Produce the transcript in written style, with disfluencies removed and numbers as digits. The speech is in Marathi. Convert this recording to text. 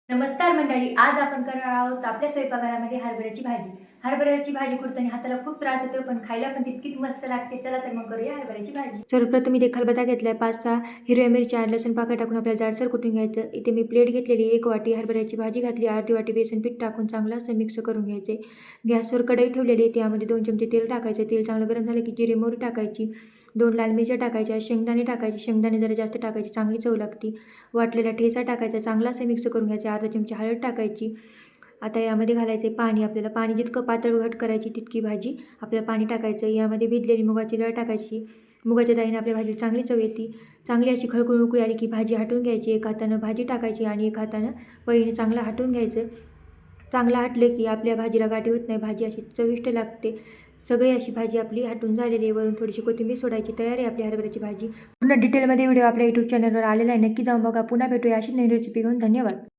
नमस्कार मंडळी, आज आपण करणार आहोत आपल्या स्वयंपाकघरामध्ये हरभऱ्याची भाजी. हरभऱ्याची भाजी करताना हाताला खूप त्रास होतो, पण खायला पण तितकीच मस्त लागते. चला तर मग करूया हरभऱ्याची भाजी. सर्वप्रथम इथे खलबत्ता घेतलाय, 5-6 हिरव्या मिरच्या, लसूण पाकळ्या टाकून आपल्याला जाडसर कुटून घ्यायचं. इथे मी प्लेट घेतलेली, 1 वाटी हरभऱ्याची भाजी घातली, अर्धी वाटी बेसन पीठ टाकून चांगलं असं मिक्स करून घ्यायचे. गॅसवर कढई ठेवलेली, त्यामध्ये 2 चमचे तेल टाकायचं. तेल चांगलं गरम झालं की जिरे मोहरी टाकायची, 2 लाल मिरच्या टाकायच्या, शेंगदाणे टाकायचे, शेंगदाणे जरा जास्त टाकायचे, चांगली चव लागते. वाटलेला ठेचा टाकायचा, चांगला असं मिक्स करून घ्यायचा. अर्धा चमचे हळद टाकायची. आता यामध्ये घालायचे पाणी. आपल्याला पाणी जितकं पातळ घट करायची तितकी भाजी आपल्याला पाणी टाकायचं. यामध्ये भिजलेली मुगाची डाळ टाकायची. मुगाच्या डाळीने आपल्या भाजीला चांगली चव येते. चांगली अशी खळखळून उकळी आली की भाजी हटवून घ्यायची. एक हातानं भाजी टाकायची आणि एक हातानं पळीने चांगलं हटवून घ्यायचं. चांगलं हटले की आपल्या भाजीला गाठी होत नाही, भाजी अशी चविष्ट लागते. सगळी अशी भाजी आपली हटून झालेली आहे. वरून थोडीशी कोथिंबीर सोडायची. तयार आहे आपली हरभऱ्याची भाजी. पूर्ण डिटेलमध्ये व्हिडिओ आपल्या यूट्यूब चॅनलवर आलेला आहे, नक्की जाऊन बघा. पुन्हा भेटूया अशी नवीन रेसिपी घेऊन. धन्यवाद.